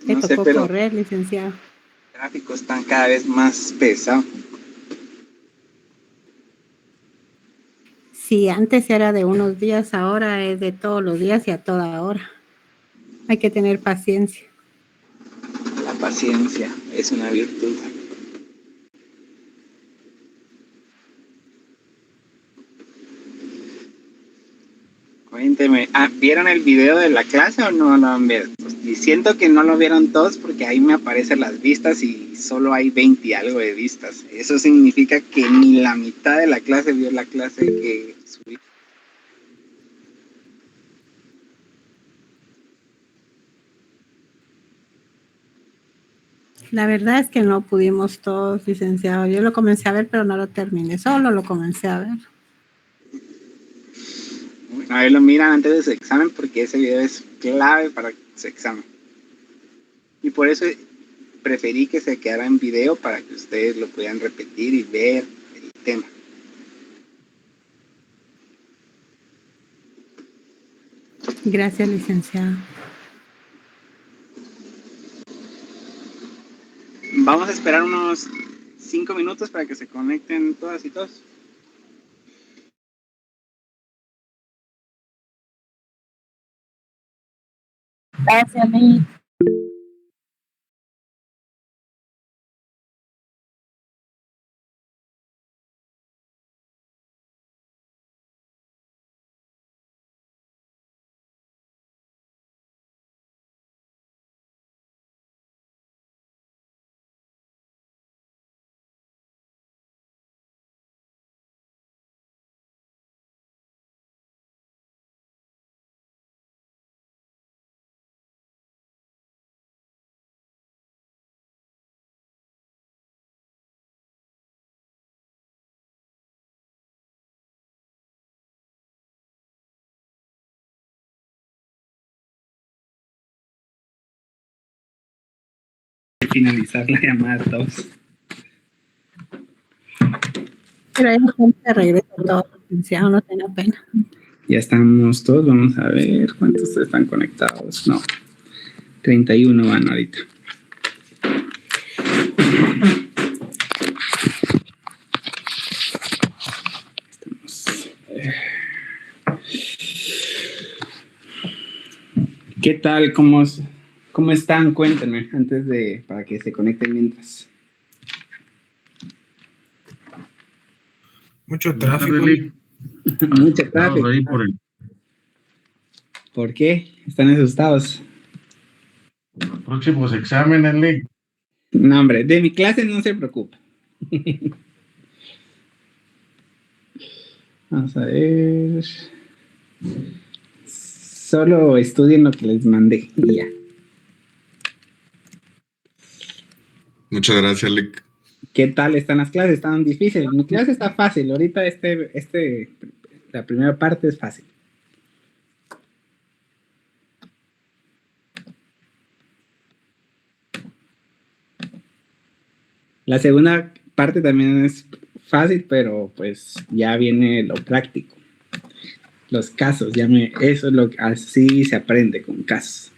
Le No sé, tocó pero correr, licenciado. los tráficos están cada vez más pesados. Si antes era de unos días, ahora es de todos los días y a toda hora. Hay que tener paciencia. La paciencia es una virtud. Cuénteme, ¿vieron el video de la clase o no lo han visto? Y siento que no lo vieron todos porque ahí me aparecen las vistas y solo hay 20 y algo de vistas. Eso significa que ni la mitad de la clase vio la clase que subí. La verdad es que no pudimos todos, licenciado. Yo lo comencé a ver, pero no lo terminé. Solo lo comencé a ver. Bueno, a ver, lo miran antes de su examen porque ese video es clave para su examen. Y por eso preferí que se quedara en video para que ustedes lo puedan repetir y ver el tema. Gracias, licenciado. Vamos a esperar unos 5 minutos para que se conecten todas y todos. Gracias, Lili. Finalizar la llamada todos. Pero hay gente de regreso todos, licenciado, no tenga pena. Ya estamos todos, vamos a ver cuántos están conectados. No, 31 van ahorita. ¿Qué tal? ¿Cómo están? Cuéntenme antes de para que se conecten mientras. Mucho tráfico. Mucho tráfico. Ahí por, ¿Por qué? ¿Están asustados? próximos exámenes, Lee. No, hombre, de mi clase no se preocupa. Vamos a ver. Solo estudien lo que les mandé y ya. Muchas gracias, Lick. ¿Qué tal están las clases? ¿Están difíciles? Mi clase está fácil. Ahorita la primera parte es fácil. La segunda parte también es fácil, pero pues ya viene lo práctico. Los casos, eso es lo que así se aprende con casos.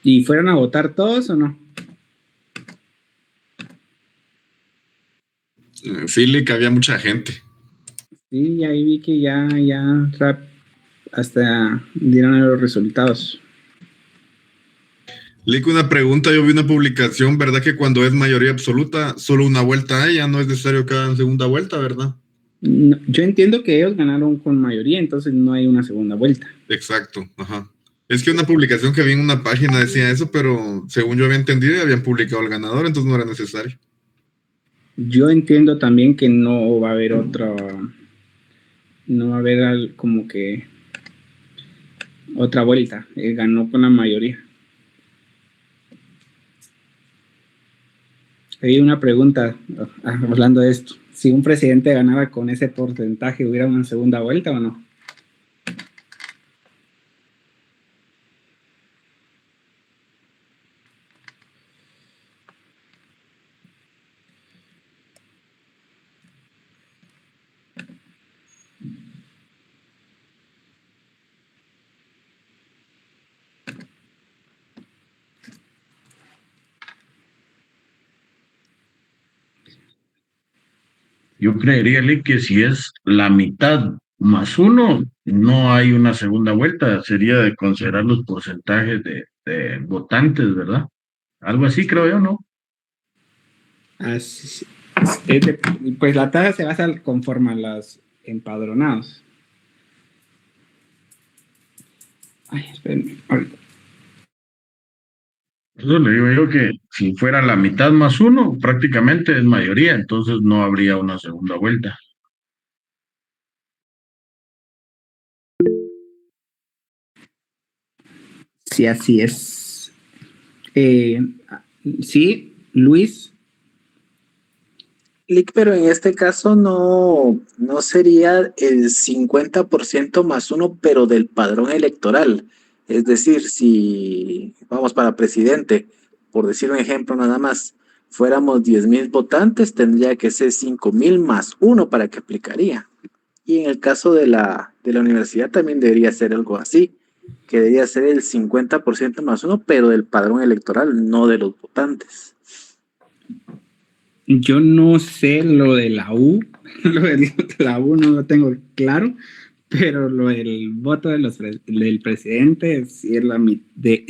¿Y fueron a votar todos o no? Sí, Lick, había mucha gente. Sí, ahí vi que ya hasta dieron los resultados. Lick, una pregunta, yo vi una publicación, ¿verdad? Que cuando es mayoría absoluta, solo una vuelta hay, ya no es necesario cada segunda vuelta, ¿verdad? No, yo entiendo que ellos ganaron con mayoría, entonces no hay una segunda vuelta. Exacto, ajá. Es que una publicación que vi en una página decía eso, pero según yo había entendido, ya habían publicado al ganador, entonces no era necesario. Yo entiendo también que no va a haber no va a haber como que otra vuelta. Ganó con la mayoría. Hay una pregunta hablando de esto. Si un presidente ganara con ese porcentaje, ¿hubiera una segunda vuelta o no? Yo creería, Lee, que si es la mitad más uno, no hay una segunda vuelta. Sería de considerar los porcentajes de votantes, ¿verdad? Algo así creo yo, ¿no? Así- pues la tasa se basa conforme a los empadronados. Ay, espérenme, ahorita. Eso le digo yo que si fuera la mitad más uno, prácticamente es mayoría, entonces no habría una segunda vuelta. Sí, así es. Sí, Luis. Lick, pero en este caso no sería el 50% más uno, pero del padrón electoral. Es decir, si vamos para presidente, por decir un ejemplo nada más, fuéramos 10,000 votantes, tendría que ser 5,000 más uno para que aplicaría. Y en el caso de la universidad también debería ser algo así, que debería ser el 50% más uno, pero del padrón electoral, no de los votantes. Yo no sé lo de la U, lo de la U no lo tengo claro, pero lo del voto del presidente sí es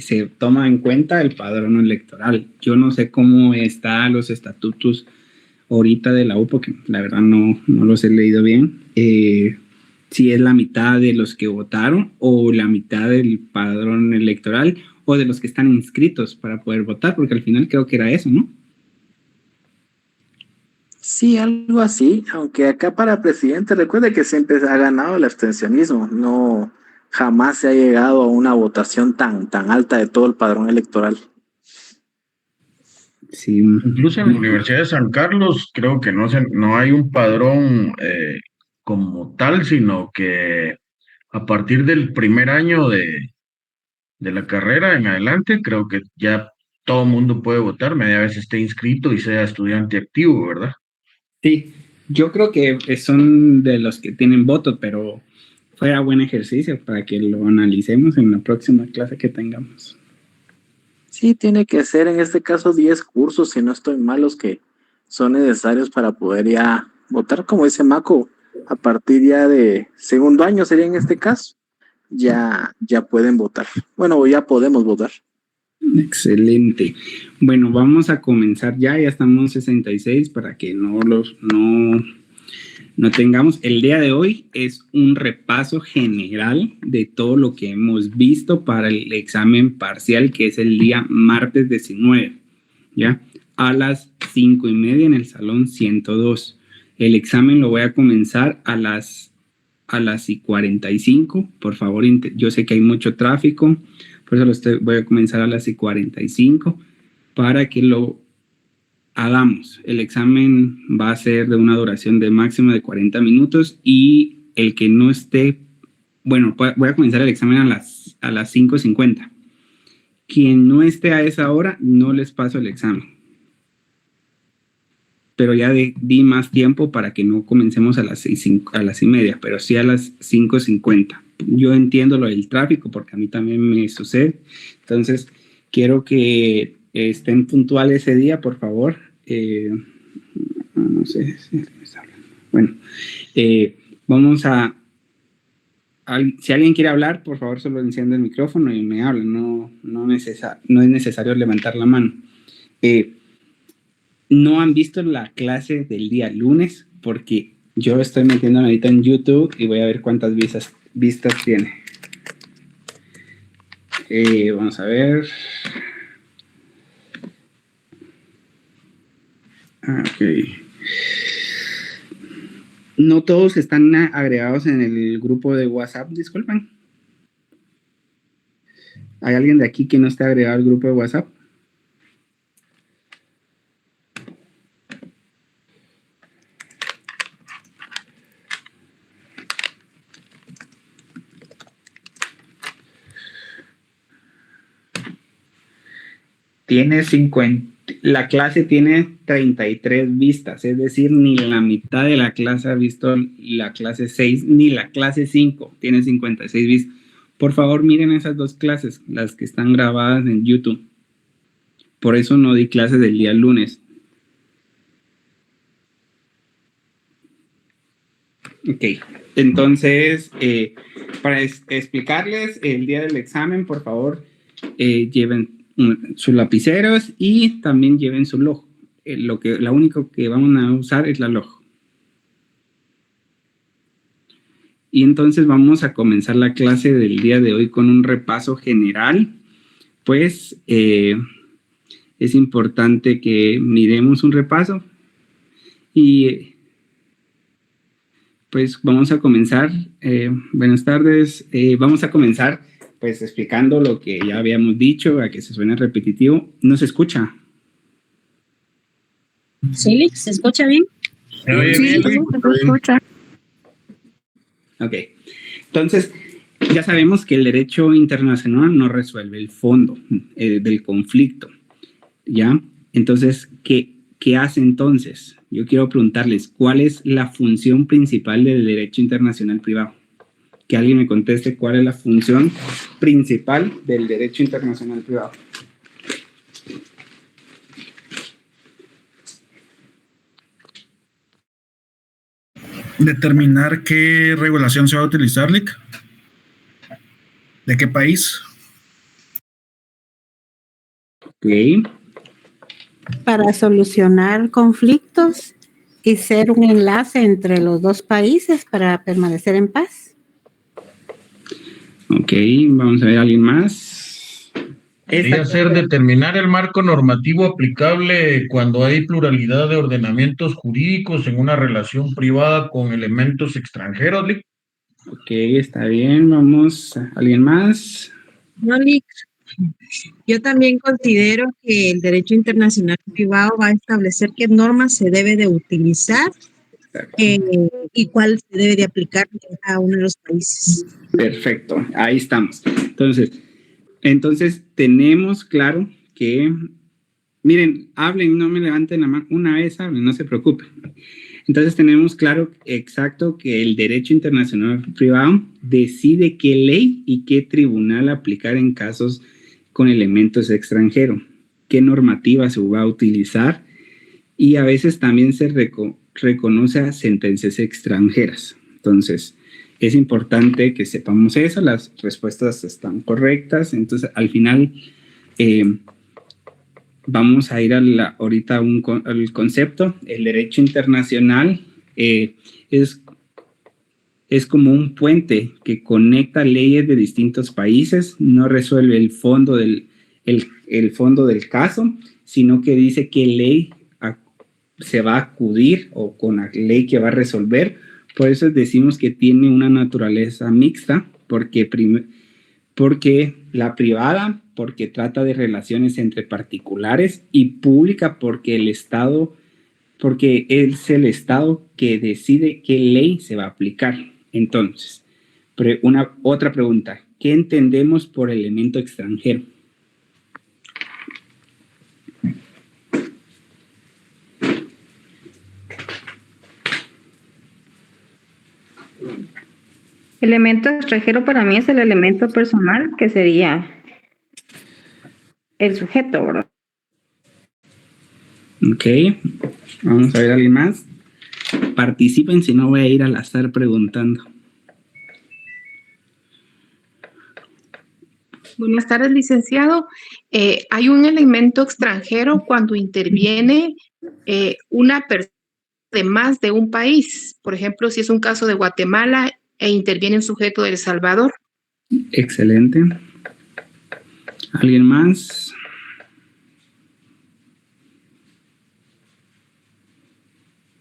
se toma en cuenta el padrón electoral. Yo no sé cómo están los estatutos ahorita de la U, porque la verdad no los he leído bien. Si es la mitad de los que votaron o la mitad del padrón electoral o de los que están inscritos para poder votar, porque al final creo que era eso, ¿no? Sí, algo así, aunque acá para presidente recuerde que siempre ha ganado el abstencionismo, no jamás se ha llegado a una votación tan alta de todo el padrón electoral. Sí. Incluso en la Universidad de San Carlos creo que no hay un padrón como tal, sino que a partir del primer año de la carrera en adelante, creo que ya todo mundo puede votar, media vez esté inscrito y sea estudiante activo, ¿verdad? Sí, yo creo que son de los que tienen votos, pero fuera buen ejercicio para que lo analicemos en la próxima clase que tengamos. Sí, tiene que ser en este caso 10 cursos, si no estoy mal, los que son necesarios para poder ya votar, como dice Maco, a partir ya de segundo año sería en este caso, ya pueden votar. Bueno, ya podemos votar. Excelente. Bueno, vamos a comenzar ya estamos 66 para que no tengamos. El día de hoy es un repaso general de todo lo que hemos visto para el examen parcial, que es el día martes 19, ¿ya? A las 5:30 en el salón 102. El examen lo voy a comenzar a las 45. Por favor, yo sé que hay mucho tráfico, por eso voy a comenzar a las 45 para que lo hagamos. El examen va a ser de una duración de máximo de 40 minutos y el que no esté, bueno, voy a comenzar el examen a las 5:50. Quien no esté a esa hora, no les paso el examen. Pero ya di más tiempo para que no comencemos a las 6:30, pero sí a las 5:50. Yo entiendo lo del tráfico porque a mí también me sucede. Entonces, quiero que estén puntuales ese día, por favor. No sé si me está hablando. Bueno, vamos si alguien quiere hablar, por favor, solo enciende el micrófono y me habla. No es necesario levantar la mano. No han visto la clase del día lunes porque yo estoy metiendo ahorita en YouTube y voy a ver cuántas vistas tiene. Vamos a ver. Ok. No todos están agregados en el grupo de WhatsApp, disculpen. ¿Hay alguien de aquí que no esté agregado al grupo de WhatsApp? La clase tiene 33 vistas, es decir, ni la mitad de la clase ha visto la clase 6, ni la clase 5, tiene 56 vistas. Por favor, miren esas dos clases, las que están grabadas en YouTube. Por eso no di clases del día lunes. Ok, entonces, para explicarles el día del examen, por favor, lleven sus lapiceros y también lleven su log. La único que vamos a usar es la log. Y entonces vamos a comenzar la clase del día de hoy con un repaso general. Pues es importante que miremos un repaso y pues vamos a comenzar. Buenas tardes. Vamos a comenzar pues explicando lo que ya habíamos dicho, a que se suene repetitivo. ¿No se escucha? Sí, ¿se escucha bien? ¿Se oye bien, Luis? se escucha. Ok. Entonces, ya sabemos que el derecho internacional no resuelve el fondo del conflicto, ¿ya? Entonces, ¿qué hace entonces? Yo quiero preguntarles, ¿cuál es la función principal del derecho internacional privado? Que alguien me conteste cuál es la función principal del derecho internacional privado. Determinar qué regulación se va a utilizar, Lick. ¿De qué país? Ok. Para solucionar conflictos y ser un enlace entre los dos países para permanecer en paz. Ok, vamos a ver a alguien más. Podría ser determinar el marco normativo aplicable cuando hay pluralidad de ordenamientos jurídicos en una relación privada con elementos extranjeros, Lick. Ok, está bien, vamos. ¿Alguien más? No, Lick, yo también considero que el derecho internacional privado va a establecer qué normas se debe de utilizar y cuál se debe de aplicar en cada uno de los países. Perfecto, ahí estamos. Entonces tenemos claro que, miren, hablen, no me levanten la mano, una vez hablen, no se preocupen. Entonces tenemos claro exacto que el derecho internacional privado decide qué ley y qué tribunal aplicar en casos con elementos extranjeros, qué normativa se va a utilizar y a veces también se reconoce a sentencias extranjeras. Entonces, es importante que sepamos eso, las respuestas están correctas, entonces al final vamos a ir ahorita al concepto. El derecho internacional es como un puente que conecta leyes de distintos países, no resuelve el fondo el fondo del caso, sino que dice qué ley se va a acudir o con la ley que va a resolver. Por eso decimos que tiene una naturaleza mixta, porque la privada, porque trata de relaciones entre particulares, y pública, porque porque es el Estado que decide qué ley se va a aplicar. Entonces, otra pregunta, ¿qué entendemos por elemento extranjero? Elemento extranjero para mí es el elemento personal, que sería el sujeto, ¿verdad? Ok, vamos a ver a alguien más. Participen, si no voy a ir al azar preguntando. Buenas tardes, licenciado. Hay un elemento extranjero cuando interviene una persona de más de un país. Por ejemplo, si es un caso de Guatemala e interviene un sujeto de El Salvador. Excelente. ¿Alguien más?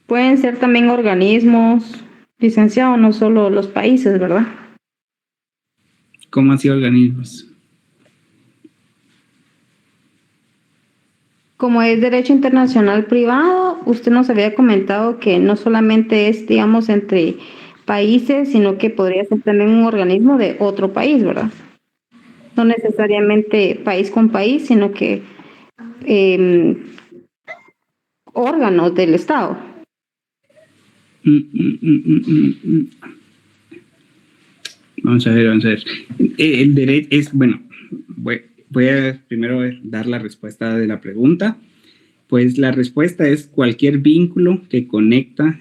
Pueden ser también organismos, licenciado, no solo los países, ¿verdad? ¿Cómo así organismos? Como es derecho internacional privado, usted nos había comentado que no solamente es, digamos, entre países, sino que podría ser también un organismo de otro país, ¿verdad? No necesariamente país con país, sino que órganos del Estado. Vamos a ver. El derecho es, bueno, voy a primero dar la respuesta de la pregunta. Pues la respuesta es cualquier vínculo que conecta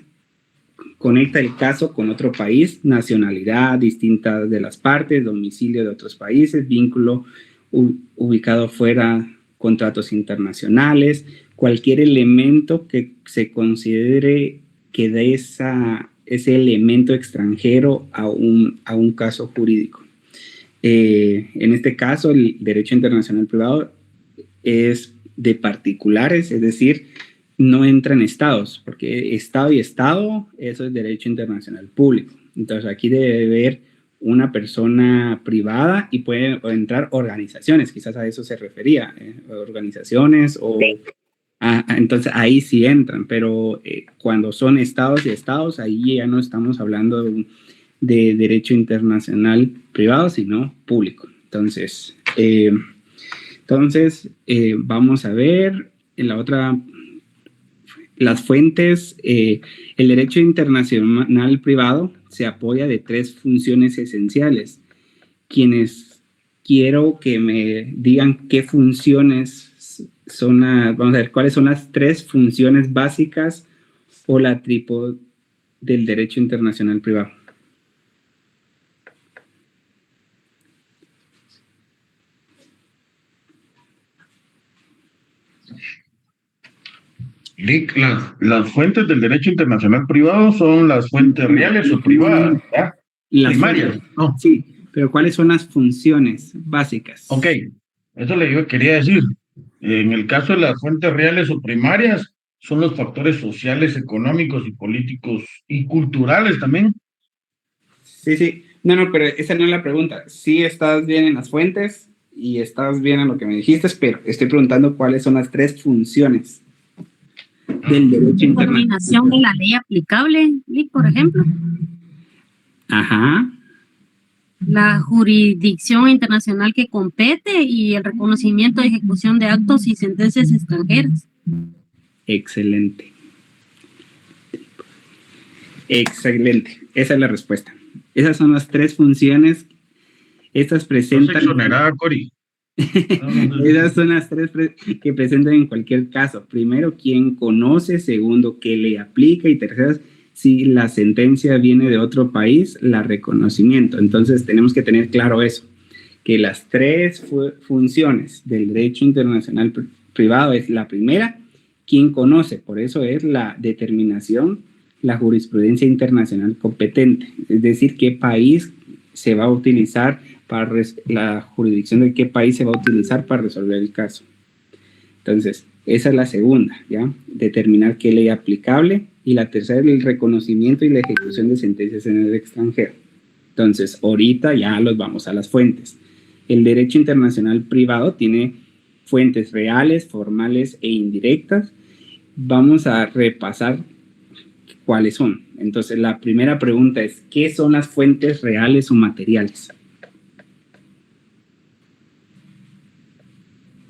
conecta el caso con otro país, nacionalidad distinta de las partes, domicilio de otros países, vínculo ubicado fuera, contratos internacionales, cualquier elemento que se considere que dé ese elemento extranjero a un caso jurídico. En este caso, el derecho internacional privado es de particulares, es decir, no entra en estados, porque estado y estado, eso es derecho internacional público. Entonces aquí debe haber una persona privada y pueden entrar organizaciones, quizás a eso se refería, organizaciones o... entonces ahí sí entran, pero cuando son estados y estados, ahí ya no estamos hablando de derecho internacional privado, sino público. Entonces, vamos a ver en la otra, las fuentes. El derecho internacional privado se apoya de 3 funciones esenciales. Quienes quiero que me digan qué funciones son vamos a ver cuáles son las 3 funciones básicas o la trípode del derecho internacional privado. Lick, las fuentes del derecho internacional privado son las fuentes reales o privadas, ¿verdad? Las Primarias, fuentes, ¿no? sí, pero ¿cuáles son las funciones básicas? Ok, eso le quería decir. En el caso de las fuentes reales o primarias, son los factores sociales, económicos y políticos y culturales también. Sí. No, pero esa no es la pregunta. Sí estás bien en las fuentes y estás bien en lo que me dijiste, pero estoy preguntando cuáles son las 3 funciones del derecho internacional. Determinación de la ley aplicable, por ejemplo. Ajá. La jurisdicción internacional que compete y el reconocimiento de ejecución de actos y sentencias extranjeras. Excelente. Esa es la respuesta. Esas son las 3 funciones. Estas presentan... No se exoneraba, Cori. Esas son las 3 que presentan en cualquier caso. Primero, quién conoce. Segundo, qué le aplica. Y tercero, si la sentencia viene de otro país, la reconocimiento. Entonces, tenemos que tener claro eso, que las 3 funciones del derecho internacional privado es la primera, quién conoce. Por eso es la determinación, la jurisprudencia internacional competente. Es decir, qué país se va a utilizar para la jurisdicción de qué país se va a utilizar para resolver el caso. Entonces, esa es la segunda, ¿ya? Determinar qué ley aplicable. Y la tercera es el reconocimiento y la ejecución de sentencias en el extranjero. Entonces, ahorita ya los vamos a las fuentes. El derecho internacional privado tiene fuentes reales, formales e indirectas. Vamos a repasar cuáles son. Entonces, la primera pregunta es, ¿qué son las fuentes reales o materiales?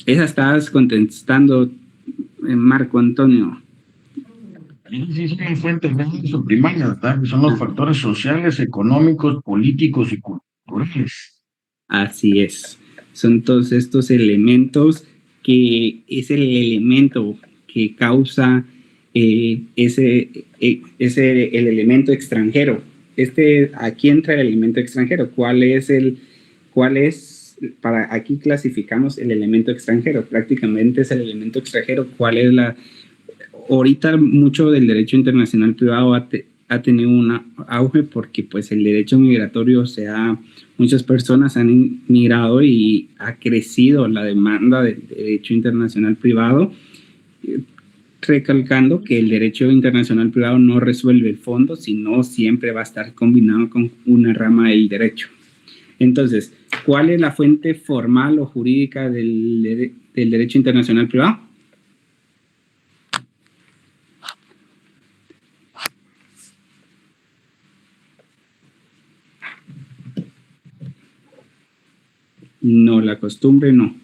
Esa estabas contestando, Marco Antonio. Sí, son fuentes reales o primarias, ¿verdad? Son los factores sociales, económicos, políticos y culturales. Así es. Son todos estos elementos que es el elemento que causa el elemento extranjero. Aquí entra el elemento extranjero. ¿Cuál es para aquí clasificamos el elemento extranjero? Prácticamente es el elemento extranjero. ¿Cuál es ahorita mucho del derecho internacional privado ha tenido un auge porque pues el derecho migratorio muchas personas han migrado y ha crecido la demanda del derecho internacional privado, recalcando que el derecho internacional privado no resuelve el fondo, sino siempre va a estar combinado con una rama del derecho. Entonces, ¿cuál es la fuente formal o jurídica del derecho internacional privado? No, la costumbre no.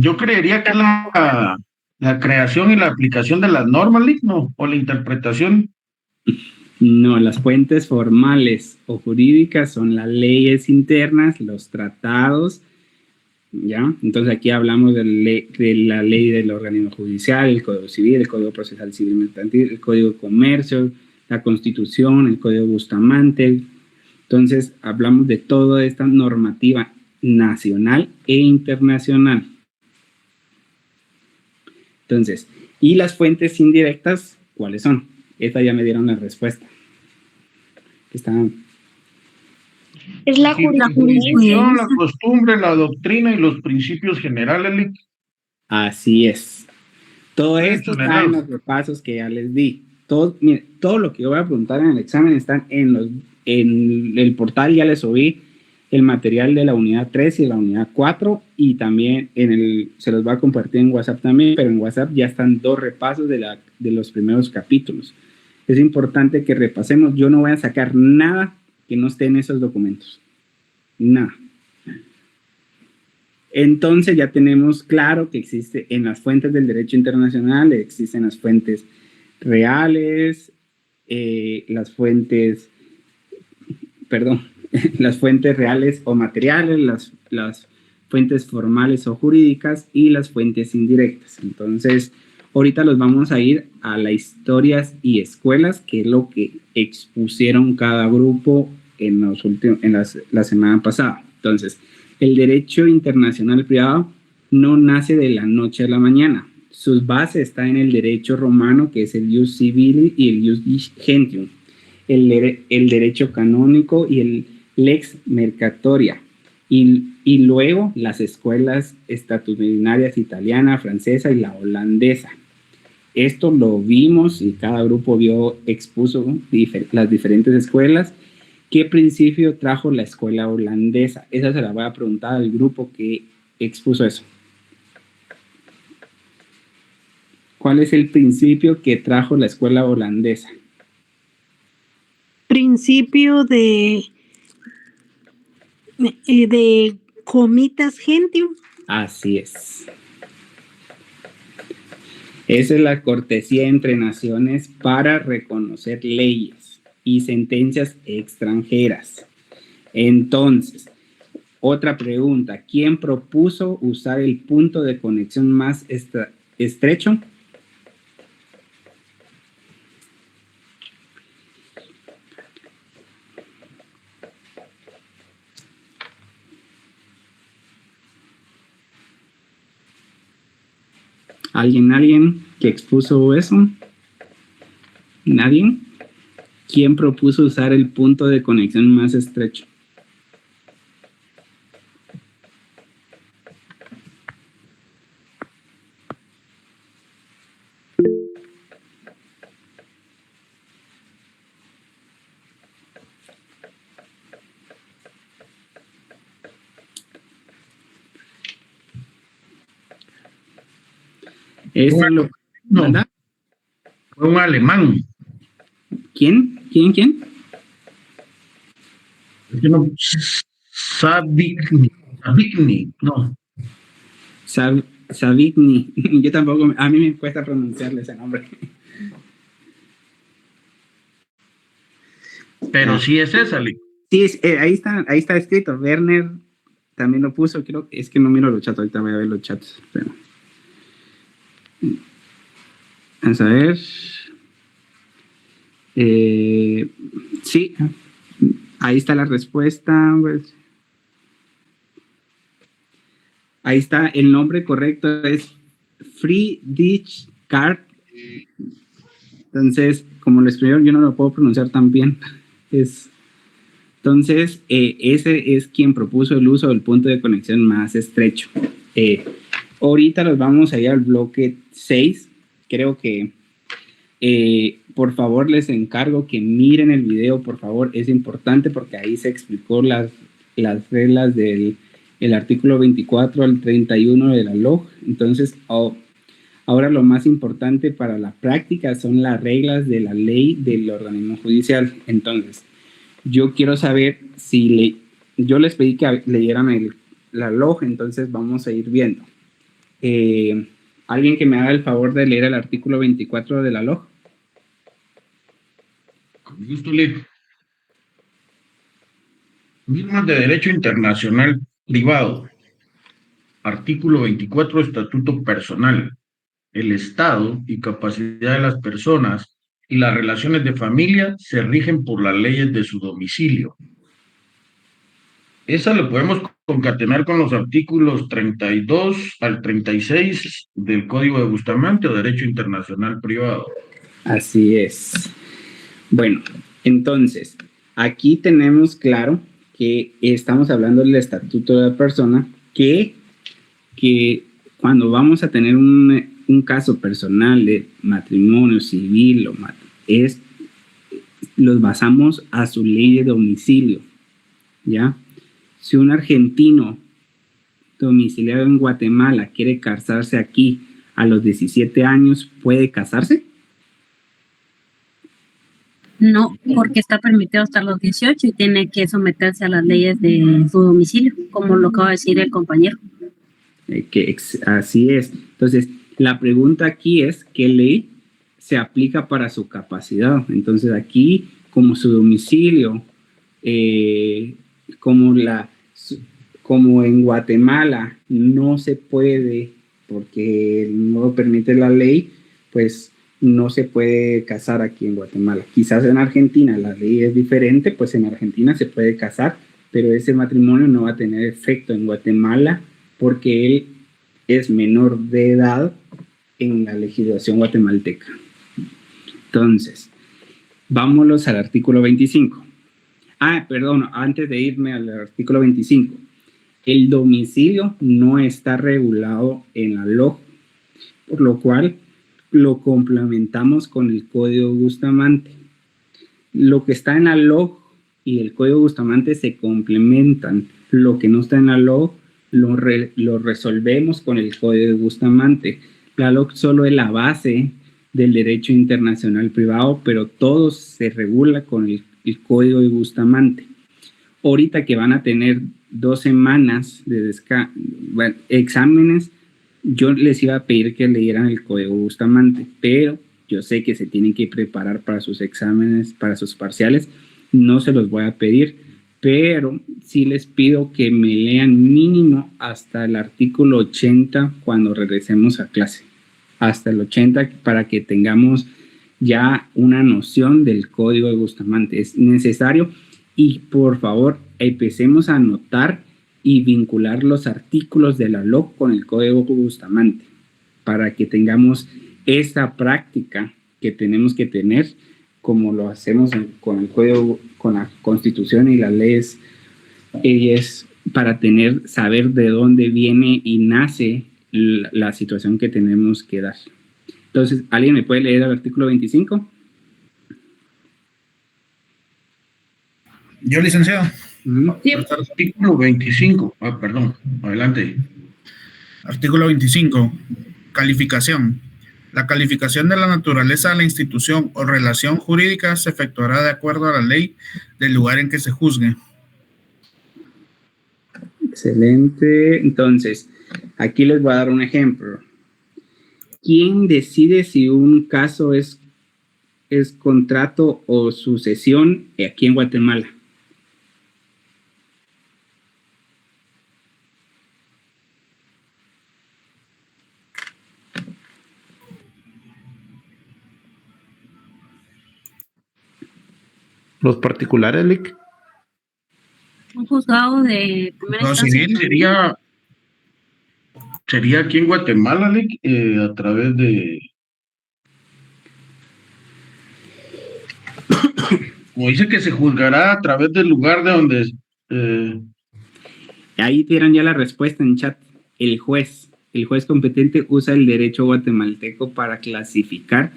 Yo creería que la creación y la aplicación de las normas, ¿no? O la interpretación. No, las fuentes formales o jurídicas son las leyes internas, los tratados, ¿ya? Entonces aquí hablamos de la ley del organismo judicial, el Código Civil, el Código Procesal Civil Mercantil, el Código de Comercio, la Constitución, el Código Bustamante. Entonces hablamos de toda esta normativa nacional e internacional. Entonces, ¿y las fuentes indirectas cuáles son? Esta ya me dieron la respuesta. Es la jurisdicción, la costumbre, la doctrina y los principios generales. Así es. Todo esto está en los repasos que ya les di. Todo lo que yo voy a preguntar en el examen están en el portal. Ya les subí el material de la unidad 3 y de la unidad 4 y también se los va a compartir en WhatsApp también, pero en WhatsApp ya están 2 repasos de los primeros capítulos. Es importante que repasemos. Yo no voy a sacar nada que no esté en esos documentos. Nada. Entonces ya tenemos claro que existe en las fuentes del derecho internacional, existen las fuentes reales, las fuentes reales o materiales, las fuentes formales o jurídicas y las fuentes indirectas. Entonces, ahorita los vamos a ir a las historias y escuelas, que es lo que expusieron cada grupo la semana pasada. Entonces, el derecho internacional privado no nace de la noche a la mañana. Sus bases están en el derecho romano, que es el ius civili y el ius gentium, el derecho canónico y el lex mercatoria. Y luego las escuelas estatutarias italiana, francesa y la holandesa. Esto lo vimos y cada grupo expuso las diferentes escuelas. ¿Qué principio trajo la escuela holandesa? Esa se la voy a preguntar al grupo que expuso eso. ¿Cuál es el principio que trajo la escuela holandesa? Principio de comitas gentium. Así es. Esa es la cortesía entre naciones para reconocer leyes y sentencias extranjeras. Entonces, otra pregunta. ¿Quién propuso usar el punto de conexión más estrecho? ¿Alguien que expuso eso? ¿Nadie? ¿Quién propuso usar el punto de conexión más estrecho? Eso es lo... ¿verdad? Fue un alemán. ¿Quién? Savigny, no. Savigny. Yo tampoco, a mí me cuesta pronunciarle ese nombre. Pero sí es esa, Sí, ahí está escrito. Werner también lo puso, creo. Es que no miro los chats, ahorita voy a ver los chats. Pero... vamos a ver. Sí, ahí está la respuesta. Pues. Ahí está, el nombre correcto es Friedrich Karl. Entonces, como lo escribieron, yo no lo puedo pronunciar tan bien. Entonces, ese es quien propuso el uso del punto de conexión más estrecho. Ahorita los vamos a ir al bloque 6. Creo que, por favor, les encargo que miren el video, por favor. Es importante porque ahí se explicó las reglas del artículo 24 al 31 de la LOG. Entonces, ahora lo más importante para la práctica son las reglas de la ley del organismo judicial. Entonces, yo quiero saber si yo les pedí que leyeran la LOG, entonces vamos a ir viendo. ¿Alguien que me haga el favor de leer el artículo 24 de la LOG? Con gusto, leer. Normas de derecho internacional privado. Artículo 24, Estatuto Personal. El Estado y capacidad de las personas y las relaciones de familia se rigen por las leyes de su domicilio. Esa lo podemos concatenar con los artículos 32 al 36 del Código de Bustamante o Derecho Internacional Privado. Así es. Bueno, entonces, aquí tenemos claro que estamos hablando del Estatuto de la Persona, que cuando vamos a tener un caso personal de matrimonio civil, los basamos a su ley de domicilio, ¿ya? Si un argentino domiciliado en Guatemala quiere casarse aquí a los 17 años, ¿puede casarse? No, porque está permitido hasta los 18 y tiene que someterse a las leyes de su domicilio, como lo acaba de decir el compañero. Así es. Entonces, la pregunta aquí es, ¿qué ley se aplica para su capacidad? Entonces, aquí, como su domicilio, como en Guatemala no se puede, porque no lo permite la ley, pues no se puede casar aquí en Guatemala. Quizás en Argentina la ley es diferente, pues en Argentina se puede casar, pero ese matrimonio no va a tener efecto en Guatemala porque él es menor de edad en la legislación guatemalteca. Entonces, vámonos al artículo 25. Perdón, antes de irme al artículo 25. El domicilio no está regulado en la LOG, por lo cual lo complementamos con el Código Bustamante. Lo que está en la LOG y el Código Bustamante se complementan. Lo que no está en la LOG lo resolvemos con el Código Bustamante. La LOG solo es la base del derecho internacional privado, pero todo se regula con el Código de Bustamante. Ahorita que van a tener 2 semanas de exámenes, yo les iba a pedir que leyeran el Código Bustamante, pero yo sé que se tienen que preparar para sus exámenes, para sus parciales, no se los voy a pedir, pero sí les pido que me lean mínimo hasta el artículo 80 cuando regresemos a clase, hasta el 80 para que tengamos ya una noción del Código de Bustamante. Es necesario y por favor empecemos a anotar y vincular los artículos de la LOG con el Código Bustamante para que tengamos esa práctica que tenemos que tener como lo hacemos con el Código, con la Constitución y las leyes, y es para saber de dónde viene y nace la situación que tenemos que dar. Entonces, ¿alguien me puede leer el artículo 25? Yo, licenciado. Sí. Artículo 25. Perdón. Adelante. Artículo 25. Calificación. La calificación de la naturaleza de la institución o relación jurídica se efectuará de acuerdo a la ley del lugar en que se juzgue. Excelente. Entonces, aquí les voy a dar un ejemplo. ¿Quién decide si un caso es contrato o sucesión aquí en Guatemala? Los particulares, Lick. Un juzgado de primera instancia. Sería aquí en Guatemala, Lick, a través de... Como dice que se juzgará a través del lugar de donde... Ahí dieron ya la respuesta en chat. El juez competente usa el derecho guatemalteco para clasificar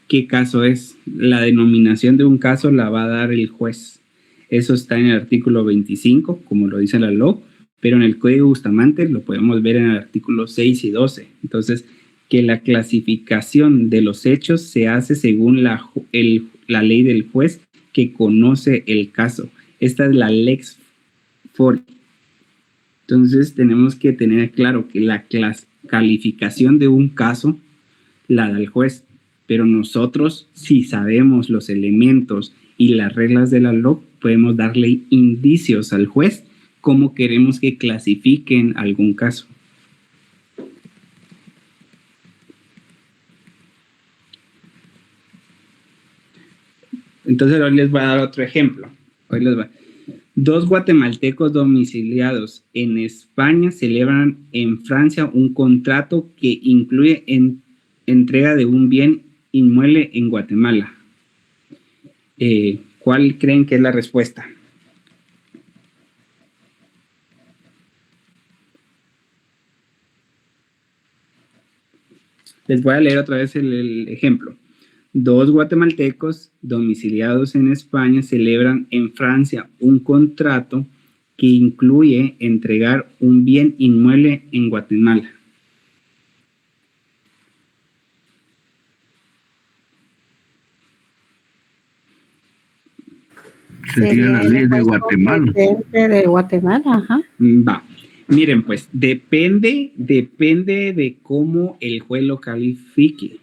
qué caso es. La denominación de un caso la va a dar el juez. Eso está en el artículo 25, como lo dice la LOG, pero en el Código Bustamante lo podemos ver en el artículo 6 y 12. Entonces, que la clasificación de los hechos se hace según la ley del juez que conoce el caso. Esta es la Lex Fori. Entonces, tenemos que tener claro que la calificación de un caso la da el juez, pero nosotros, si sabemos los elementos y las reglas de la LOG, podemos darle indicios al juez cómo queremos que clasifiquen algún caso. Entonces hoy les voy a dar otro ejemplo. Hoy les voy. 2 guatemaltecos domiciliados en España celebran en Francia un contrato que incluye entrega de un bien inmueble en Guatemala. ¿Cuál creen que es la respuesta? Les voy a leer otra vez el ejemplo. 2 guatemaltecos domiciliados en España celebran en Francia un contrato que incluye entregar un bien inmueble en Guatemala. Sería la ley de Guatemala. De Guatemala, ajá. Va. Miren, pues depende de cómo el juez lo califique,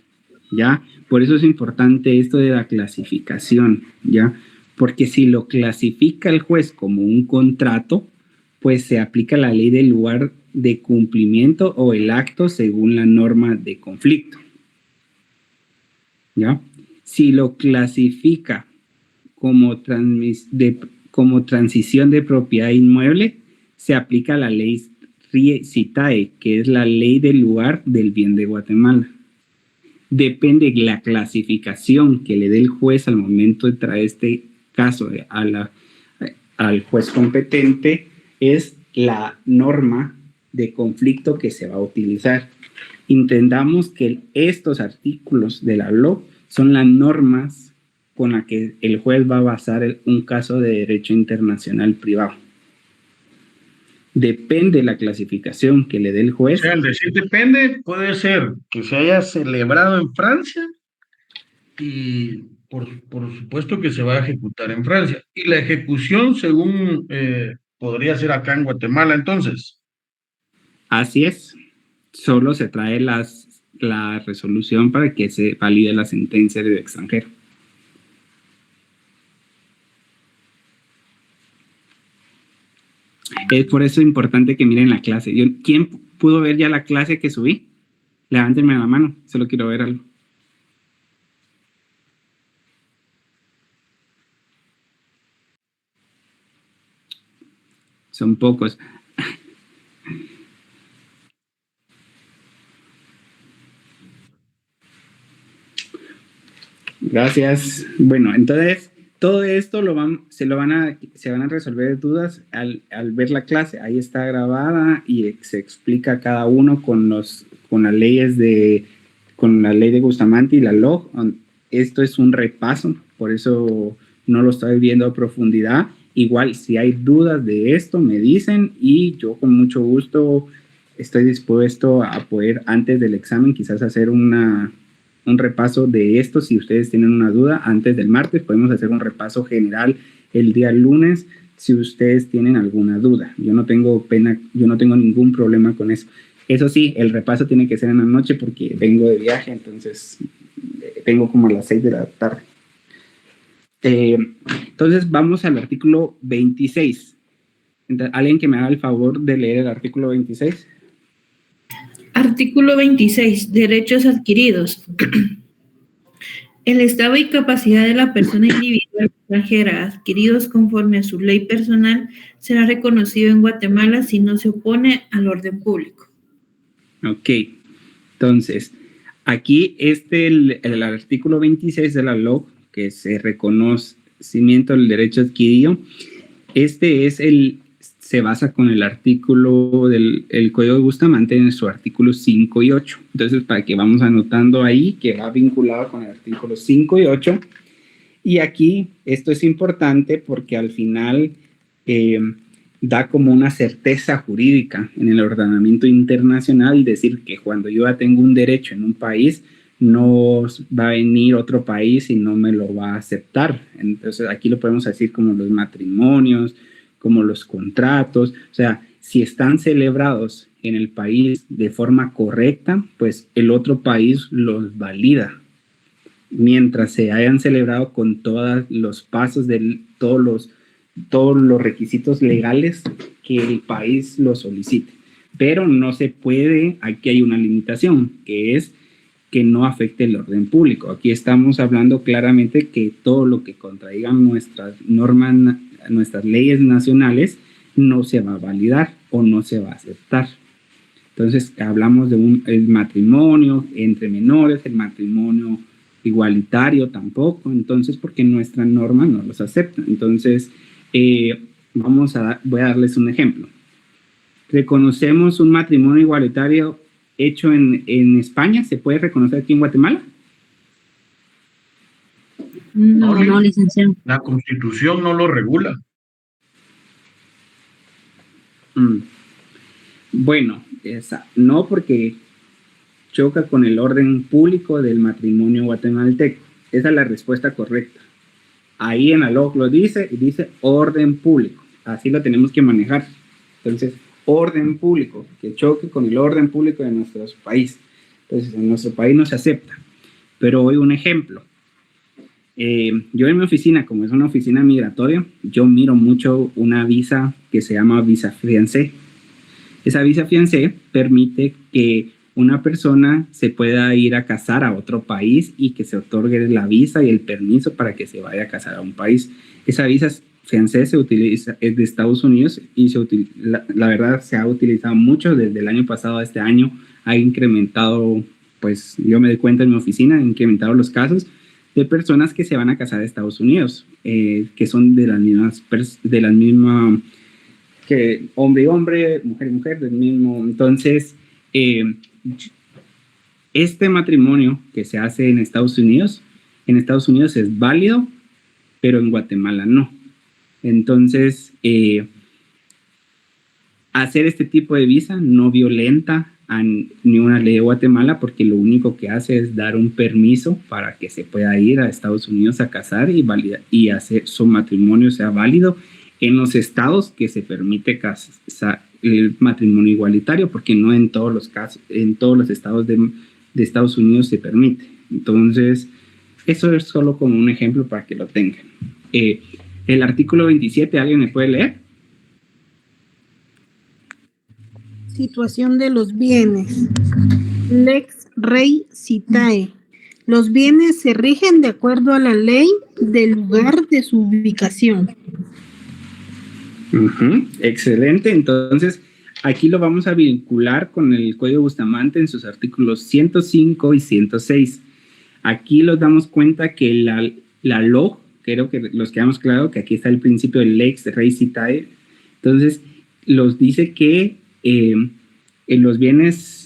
¿ya? Por eso es importante esto de la clasificación, ¿ya? Porque si lo clasifica el juez como un contrato, pues se aplica la ley del lugar de cumplimiento o el acto según la norma de conflicto, ¿ya? Si lo clasifica como transición de propiedad inmueble, se aplica la ley CITAE, que es la ley del lugar del bien de Guatemala. Depende de la clasificación que le dé el juez al momento de traer este caso al juez competente, es la norma de conflicto que se va a utilizar. Entendamos que estos artículos de la LOC son las normas con las que el juez va a basar un caso de derecho internacional privado. Depende de la clasificación que le dé el juez. O sea, al decir depende, puede ser que se haya celebrado en Francia y por supuesto que se va a ejecutar en Francia. Y la ejecución, según podría ser acá en Guatemala, entonces. Así es. Solo se trae la resolución para que se valide la sentencia del extranjero. Es por eso importante que miren la clase. ¿Quién pudo ver ya la clase que subí? Levántenme la mano, solo quiero ver algo. Son pocos. Gracias. Bueno, entonces todo esto se van a resolver dudas al ver la clase. Ahí está grabada y se explica cada uno con la ley de Bustamante y la LOG. Esto es un repaso, por eso no lo estoy viendo a profundidad. Igual, si hay dudas de esto, me dicen y yo con mucho gusto estoy dispuesto a poder, antes del examen, quizás hacer un repaso de esto. Si ustedes tienen una duda antes del martes, podemos hacer un repaso general el día lunes si ustedes tienen alguna duda. Yo no tengo ningún problema con eso. Eso sí, el repaso tiene que ser en la noche porque vengo de viaje, entonces vengo como a las 6 de la tarde. Entonces vamos al artículo 26. Entonces, ¿alguien que me haga el favor de leer el artículo 26? Artículo 26. Derechos adquiridos. El estado y capacidad de la persona individual extranjera adquiridos conforme a su ley personal será reconocido en Guatemala si no se opone al orden público. Ok. Entonces, aquí el artículo 26 de la LOC, que es el reconocimiento del derecho adquirido, se basa con el artículo del Código de Bustamante en su artículo 5 y 8. Entonces, para que vamos anotando ahí que va vinculado con el artículo 5 y 8. Y aquí esto es importante porque al final da como una certeza jurídica en el ordenamiento internacional, decir que cuando yo ya tengo un derecho en un país, no va a venir otro país y no me lo va a aceptar. Entonces, aquí lo podemos decir como los matrimonios, como los contratos. O sea, si están celebrados en el país de forma correcta, pues el otro país los valida. Mientras se hayan celebrado con todos los pasos de todos los requisitos legales que el país lo solicite. Pero no se puede, aquí hay una limitación, que es que no afecte el orden público. Aquí estamos hablando claramente que todo lo que contradigan nuestras normas, nuestras leyes nacionales, no se va a validar o no se va a aceptar. Entonces, hablamos de el matrimonio entre menores, el matrimonio igualitario tampoco, entonces, porque nuestra norma no los acepta. Entonces, voy a darles un ejemplo. ¿Reconocemos un matrimonio igualitario hecho en España? ¿Se puede reconocer aquí en Guatemala? No, licenciado. La Constitución no lo regula. Bueno, no, porque choca con el orden público del matrimonio guatemalteco. Esa es la respuesta correcta. Ahí en la LOG lo dice, y dice orden público. Así lo tenemos que manejar. Entonces, orden público, que choque con el orden público de nuestro país. Entonces, en nuestro país no se acepta. Pero hoy un ejemplo. Yo en mi oficina, como es una oficina migratoria, yo miro mucho una visa que se llama visa fiancé. Esa visa fiancé permite que una persona se pueda ir a casar a otro país y que se otorgue la visa y el permiso para que se vaya a casar a un país. Esa visa fiancé se utiliza, es de Estados Unidos y la verdad se ha utilizado mucho desde el año pasado a este año. Ha incrementado, pues yo me doy cuenta en mi oficina, ha incrementado los casos de personas que se van a casar a Estados Unidos, que son de las mismas, que hombre y hombre, mujer y mujer, del mismo. Entonces, este matrimonio que se hace en Estados Unidos es válido, pero en Guatemala no. Entonces, hacer este tipo de visa no violenta ni una ley de Guatemala, porque lo único que hace es dar un permiso para que se pueda ir a Estados Unidos a casar y hacer su matrimonio sea válido en los estados que se permite el matrimonio igualitario, porque no en todos los casos, en todos los estados de Estados Unidos se permite. Entonces, eso es solo como un ejemplo para que lo tengan. El artículo 27, ¿alguien me puede leer? Situación de los bienes. Lex Rei Citae. Los bienes se rigen de acuerdo a la ley del lugar de su ubicación. Excelente. Entonces, aquí lo vamos a vincular con el Código Bustamante en sus artículos 105 y 106. Aquí nos damos cuenta que la LOG, creo que los quedamos claro que aquí está el principio del Lex Rei Citae. Entonces, los dice que en los bienes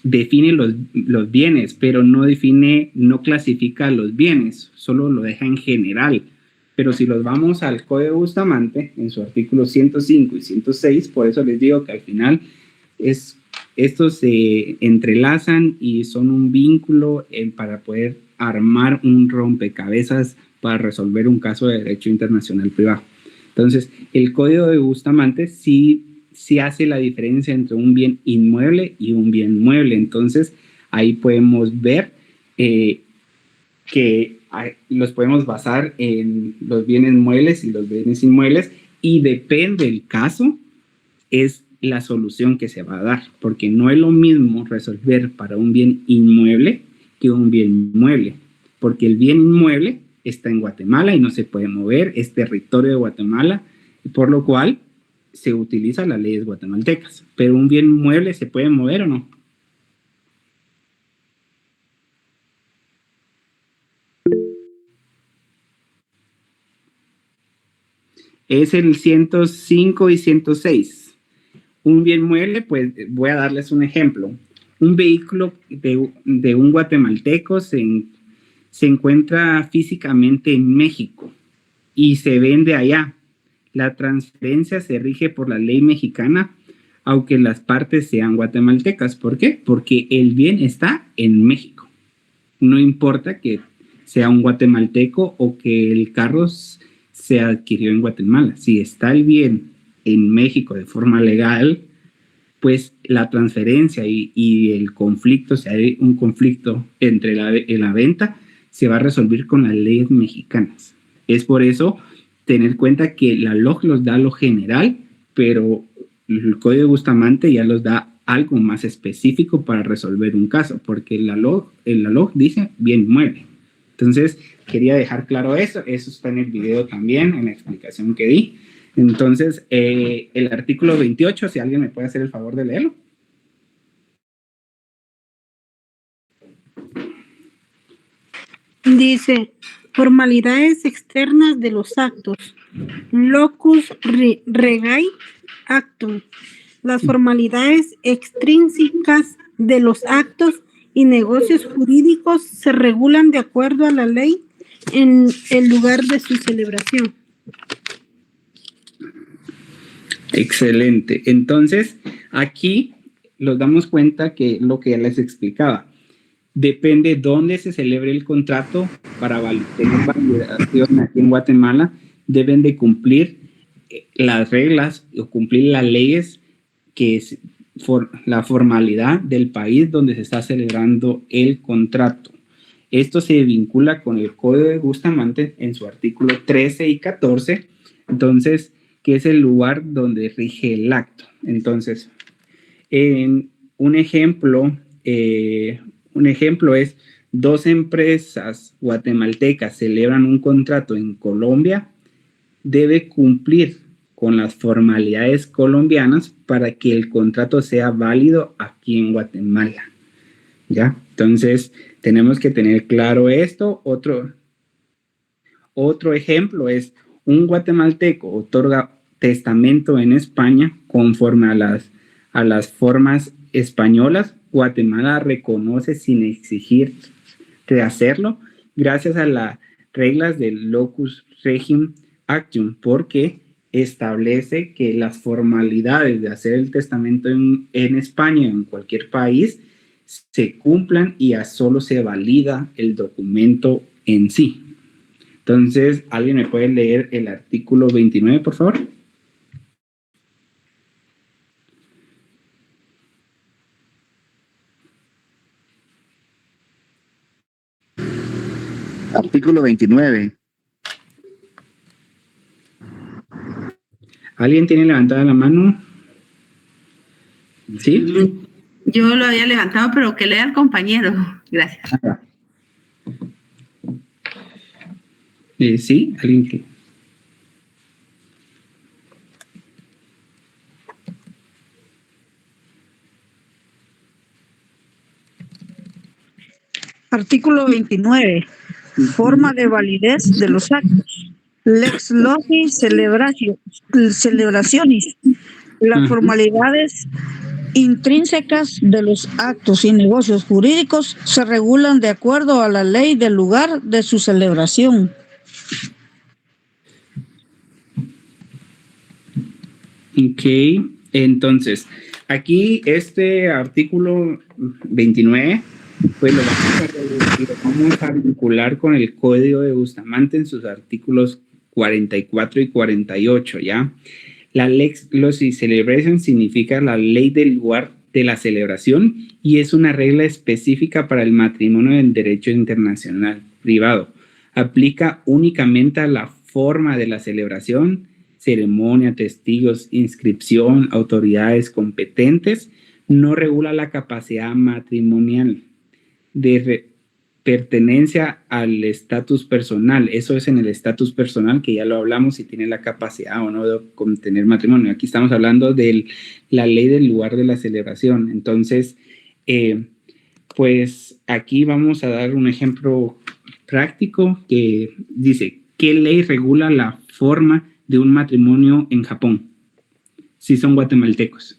define los bienes, pero no clasifica los bienes, solo lo deja en general. Pero si los vamos al Código Bustamante, en su artículo 105 y 106, por eso les digo que al final estos se entrelazan y son un vínculo para poder armar un rompecabezas para resolver un caso de derecho internacional privado. Entonces, el Código de Bustamante sí hace la diferencia entre un bien inmueble y un bien mueble. Entonces, ahí podemos ver que los podemos basar en los bienes muebles y los bienes inmuebles, y depende del caso, es la solución que se va a dar, porque no es lo mismo resolver para un bien inmueble que un bien mueble, porque el bien inmueble está en Guatemala y no se puede mover, es territorio de Guatemala, por lo cual se utiliza las leyes guatemaltecas. Pero un bien mueble se puede mover o no. Es el 105 y 106. Un bien mueble, pues voy a darles un ejemplo. Un vehículo de un guatemalteco se encuentra físicamente en México y se vende allá. La transferencia se rige por la ley mexicana, aunque las partes sean guatemaltecas. ¿Por qué? Porque el bien está en México. No importa que sea un guatemalteco o que el carro se adquirió en Guatemala. Si está el bien en México de forma legal, pues la transferencia y el conflicto, si hay un conflicto entre la venta, se va a resolver con las leyes mexicanas. Es por eso tener cuenta que la LOG los da lo general, pero el Código Bustamante ya los da algo más específico para resolver un caso, porque la LOG dice bien mueble. Entonces, quería dejar claro eso está en el video también, en la explicación que di. Entonces, el artículo 28, si alguien me puede hacer el favor de leerlo. Dice, formalidades externas de los actos. Locus regai actum. Las formalidades extrínsecas de los actos y negocios jurídicos se regulan de acuerdo a la ley en el lugar de su celebración. Excelente. Entonces, aquí nos damos cuenta que lo que ya les explicaba, depende dónde se celebre el contrato para tener validación aquí en Guatemala, deben de cumplir las reglas o cumplir las leyes que es la formalidad del país donde se está celebrando el contrato. Esto se vincula con el Código de Bustamante en su artículo 13 y 14, entonces, que es el lugar donde rige el acto. Entonces, un ejemplo es 2 empresas guatemaltecas celebran un contrato en Colombia, debe cumplir con las formalidades colombianas para que el contrato sea válido aquí en Guatemala. ¿Ya? Entonces, tenemos que tener claro esto. Otro ejemplo es un guatemalteco otorga testamento en España conforme a las formas españolas. Guatemala reconoce sin exigir de hacerlo gracias a las reglas del locus regim actum, porque establece que las formalidades de hacer el testamento en España, en cualquier país, se cumplan y a solo se valida el documento en sí. Entonces, ¿alguien me puede leer el artículo 29, por favor? Artículo 29. ¿Alguien tiene levantada la mano? ¿Sí? Yo lo había levantado, pero que lea el compañero. Gracias. ¿Sí? ¿Alguien que? Artículo 29. Forma de validez de los actos. Lex loci celebraciones. Las formalidades intrínsecas de los actos y negocios jurídicos se regulan de acuerdo a la ley del lugar de su celebración. Ok, entonces, aquí este artículo 29, pues lo vamos a vincular con el Código de Bustamante en sus artículos 44 y 48, ¿ya? La Lex Loci Celebration significa la ley del lugar de la celebración y es una regla específica para el matrimonio en derecho internacional privado. Aplica únicamente a la forma de la celebración, ceremonia, testigos, inscripción, autoridades competentes. No regula la capacidad matrimonial de pertenencia al estatus personal. Eso es en el estatus personal, que ya lo hablamos, si tiene la capacidad o no de tener matrimonio. Aquí estamos hablando de la ley del lugar de la celebración. Entonces, pues aquí vamos a dar un ejemplo práctico que dice, ¿qué ley regula la forma de un matrimonio en Japón? Si son guatemaltecos.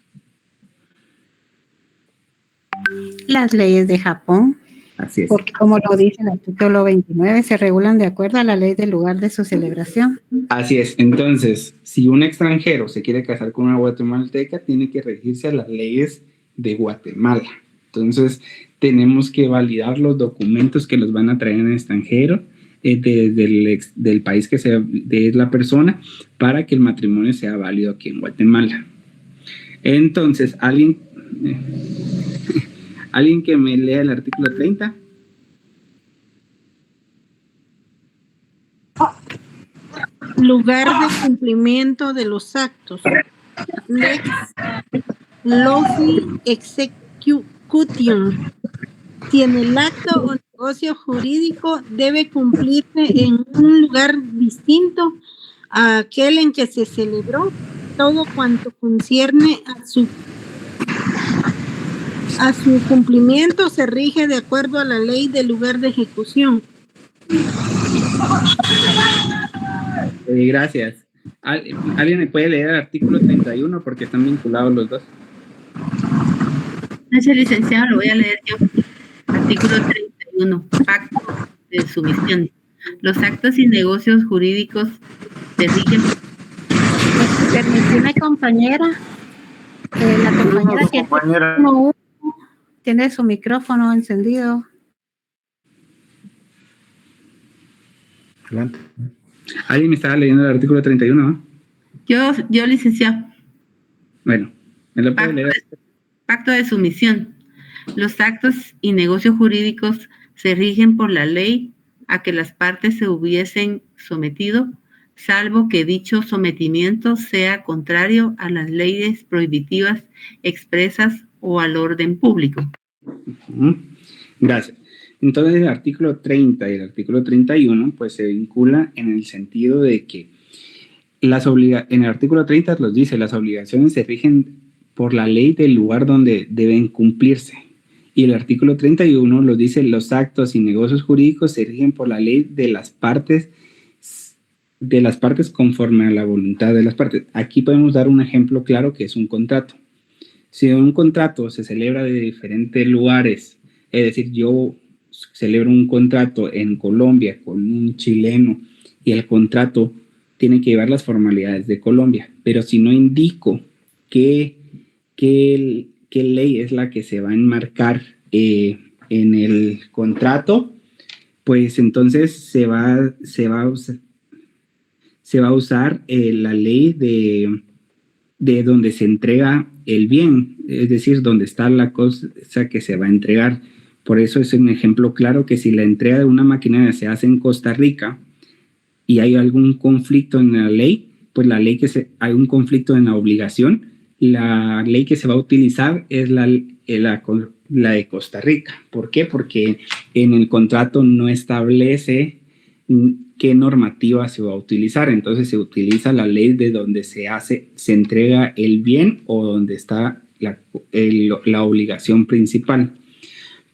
Las leyes de Japón. Así es. Porque como lo dice el artículo 29, se regulan de acuerdo a la ley del lugar de su celebración. Así es. Entonces, si un extranjero se quiere casar con una guatemalteca, tiene que regirse a las leyes de Guatemala. Entonces, tenemos que validar los documentos que los van a traer en el extranjero, del país que sea de la persona, para que el matrimonio sea válido aquí en Guatemala. Entonces, ¿alguien que me lea el artículo 30? Lugar de cumplimiento de los actos. Lex lawfully execution. Si en el acto o negocio jurídico debe cumplirse en un lugar distinto a aquel en que se celebró, todo cuanto concierne a su cumplimiento se rige de acuerdo a la ley del lugar de ejecución. Gracias. ¿Alguien me puede leer el artículo 31 porque están vinculados los dos? Gracias, licenciado, lo voy a leer yo. Artículo 31. Pacto de sumisión. Los actos y negocios jurídicos se rigen. Permíteme, compañera. La compañera que tiene su micrófono encendido. Adelante. ¿Alguien me estaba leyendo el artículo 31? ¿No? Yo, licenciado. Bueno, ¿me lo puede leer? Pacto de sumisión. Los actos y negocios jurídicos se rigen por la ley a que las partes se hubiesen sometido, salvo que dicho sometimiento sea contrario a las leyes prohibitivas expresas o al orden público. Gracias. Entonces el artículo 30 y el artículo 31 pues se vincula en el sentido de que en el artículo 30 los dice, las obligaciones se rigen por la ley del lugar donde deben cumplirse. Y el artículo 31 los dice, los actos y negocios jurídicos se rigen por la ley de las partes conforme a la voluntad de las partes. Aquí podemos dar un ejemplo claro que es un contrato. Si un contrato se celebra de diferentes lugares, es decir, yo celebro un contrato en Colombia con un chileno y el contrato tiene que llevar las formalidades de Colombia, pero si no indico qué ley es la que se va a enmarcar en el contrato, pues entonces se va a usar la ley de donde se entrega el bien, es decir, donde está la cosa que se va a entregar. Por eso es un ejemplo claro que si la entrega de una maquinaria se hace en Costa Rica y hay algún conflicto en la ley, pues hay un conflicto en la obligación, la ley que se va a utilizar es la de Costa Rica. ¿Por qué? Porque en el contrato no establece qué normativa se va a utilizar, entonces se utiliza la ley de donde se entrega el bien o donde está la obligación principal.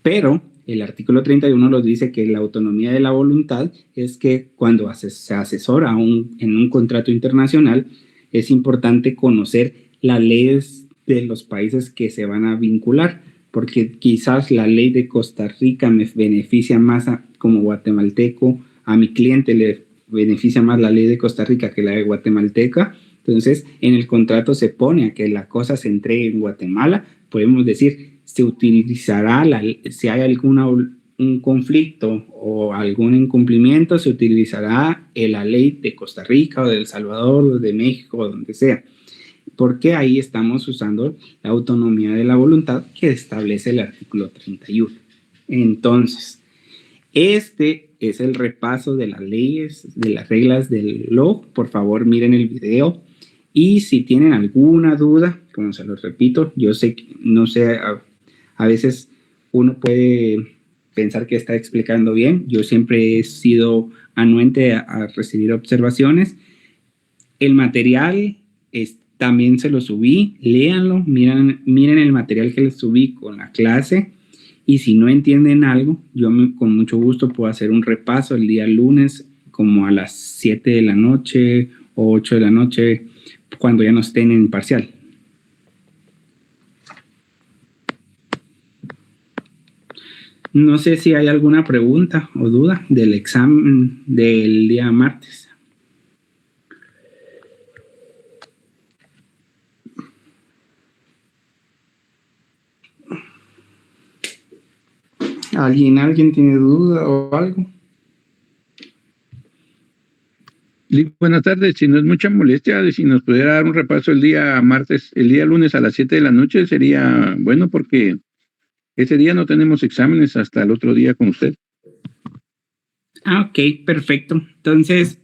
Pero el artículo 31 nos dice que la autonomía de la voluntad es que cuando se asesora en un contrato internacional es importante conocer las leyes de los países que se van a vincular, porque quizás la ley de Costa Rica me beneficia más como guatemalteco, a mi cliente le beneficia más la ley de Costa Rica que la de guatemalteca. Entonces, en el contrato se pone a que la cosa se entregue en Guatemala, podemos decir, se utilizará, si hay un conflicto o algún incumplimiento, se utilizará la ley de Costa Rica o de El Salvador o de México o donde sea, porque ahí estamos usando la autonomía de la voluntad que establece el artículo 31. Entonces, este es el repaso de las leyes, de las reglas del law. Por favor, miren el video. Y si tienen alguna duda, como se los repito, yo sé que, no sé, a veces uno puede pensar que está explicando bien. Yo siempre he sido anuente a recibir observaciones. El material también se lo subí, léanlo, miren el material que les subí con la clase. Y si no entienden algo, yo con mucho gusto puedo hacer un repaso el día lunes, como a las 7 de la noche o 8 de la noche, cuando ya no estén en parcial. No sé si hay alguna pregunta o duda del examen del día martes. ¿Alguien tiene duda o algo? Buenas tardes, si no es mucha molestia, si nos pudiera dar un repaso el día lunes a las 7 de la noche, sería bueno porque ese día no tenemos exámenes hasta el otro día con usted. Ok, perfecto. Entonces,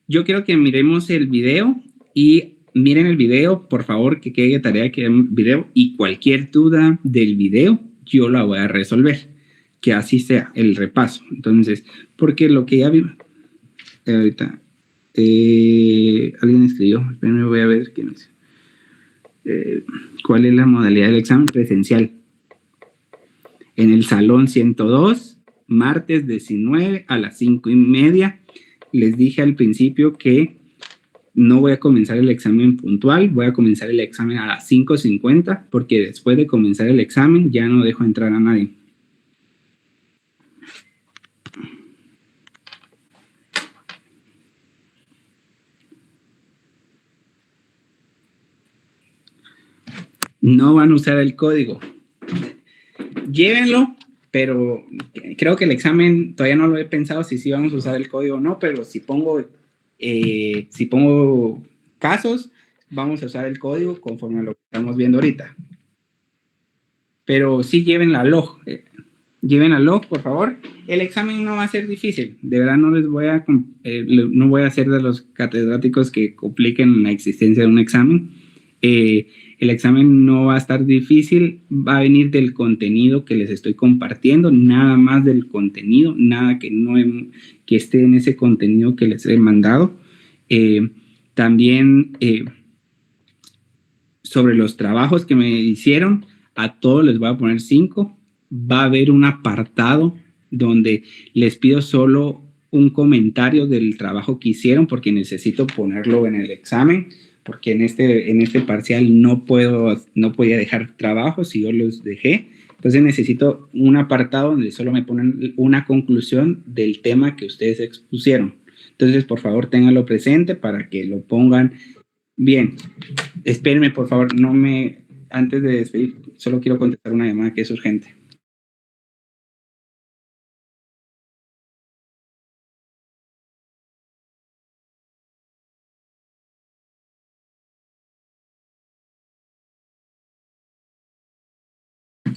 yo quiero que miremos el video y miren el video, por favor, que quede tarea que vean el video, y cualquier duda del video, yo la voy a resolver. Que así sea el repaso. Entonces, porque lo que ya vi ahorita, alguien escribió, primero voy a ver quién es. ¿Cuál es la modalidad del examen presencial? En el salón 102, martes 19 a las 5:30. Les dije al principio que no voy a comenzar el examen puntual, voy a comenzar el examen a las 5:50, porque después de comenzar el examen ya no dejo entrar a nadie. No van a usar el código. Llévenlo, pero creo que el examen todavía no lo he pensado si sí vamos a usar el código o no, pero si pongo casos, vamos a usar el código conforme a lo que estamos viendo ahorita. Pero sí lleven la log. Lleven la log, por favor. El examen no va a ser difícil. De verdad no les voy a no voy a ser de los catedráticos que compliquen la existencia de un examen. El examen no va a estar difícil, va a venir del contenido que les estoy compartiendo, nada más del contenido, nada que esté en ese contenido que les he mandado. También sobre los trabajos que me hicieron, a todos les voy a poner 5. Va a haber un apartado donde les pido solo un comentario del trabajo que hicieron, porque necesito ponerlo en el examen, porque en este parcial no podía dejar trabajos y yo los dejé. Entonces necesito un apartado donde solo me ponen una conclusión del tema que ustedes expusieron. Entonces, por favor, ténganlo presente para que lo pongan bien. Espérenme, por favor, antes de despedir, solo quiero contestar una llamada que es urgente.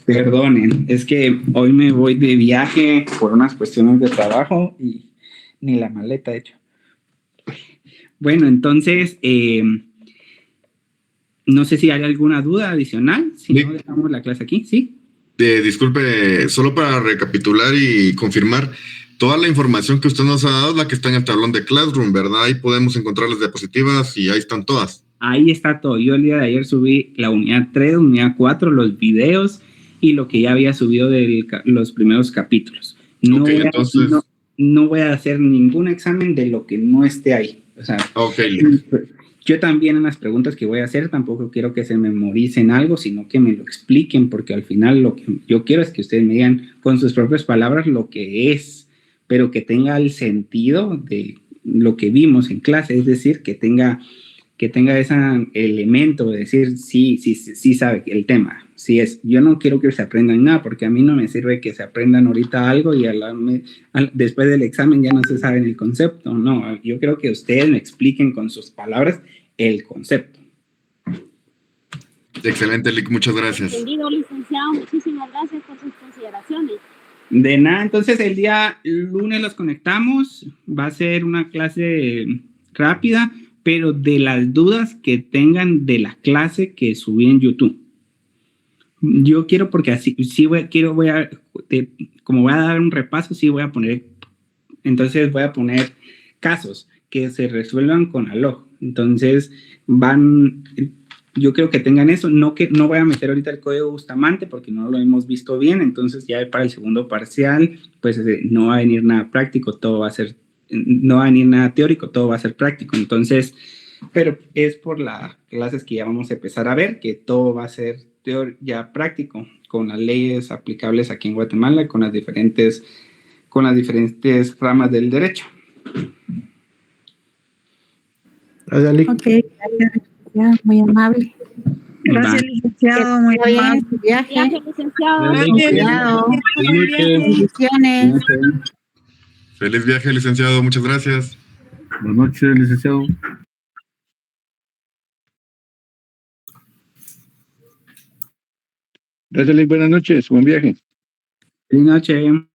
Perdonen, es que hoy me voy de viaje por unas cuestiones de trabajo y ni la maleta he hecho. Bueno, entonces, no sé si hay alguna duda adicional, si no dejamos la clase aquí, ¿sí? Disculpe, solo para recapitular y confirmar, toda la información que usted nos ha dado es la que está en el tablón de Classroom, ¿verdad? Ahí podemos encontrar las diapositivas y ahí están todas. Ahí está todo. Yo el día de ayer subí la unidad 3, unidad 4, los videos y lo que ya había subido de los primeros capítulos. No, okay, entonces... no voy a hacer ningún examen de lo que no esté ahí. O sea, yo también en las preguntas que voy a hacer tampoco quiero que se memoricen algo, sino que me lo expliquen, porque al final lo que yo quiero es que ustedes me digan con sus propias palabras lo que es, pero que tenga el sentido de lo que vimos en clase, es decir, que tenga ese elemento de decir sí sabe el tema. Sí es. Yo no quiero que se aprendan nada, porque a mí no me sirve que se aprendan ahorita algo y después del examen ya no se sabe el concepto. No, yo quiero que ustedes me expliquen con sus palabras el concepto. Excelente, Lick, muchas gracias. Entendido, licenciado, muchísimas gracias por sus consideraciones. De nada, entonces el día lunes los conectamos, va a ser una clase rápida, pero de las dudas que tengan de la clase que subí en YouTube. Yo quiero, porque así, como voy a dar un repaso, sí voy a poner, entonces voy a poner casos que se resuelvan con la log. Entonces yo creo que tengan eso, no voy a meter ahorita el código Bustamante porque no lo hemos visto bien, entonces ya para el segundo parcial, pues no va a venir nada práctico, no va a venir nada teórico, todo va a ser práctico. Entonces, pero es por las clases que ya vamos a empezar a ver, que todo va a ser ya práctico, con las leyes aplicables aquí en Guatemala, con las diferentes ramas del derecho. Gracias, Lick. Ok, gracias, muy amable. Gracias, licenciado, muy amable. Viaje, licenciado. Bendiciones. Feliz viaje, licenciado, muchas gracias. Buenas noches, licenciado. Gracias, Lick, buenas noches, buen viaje. Buenas noches.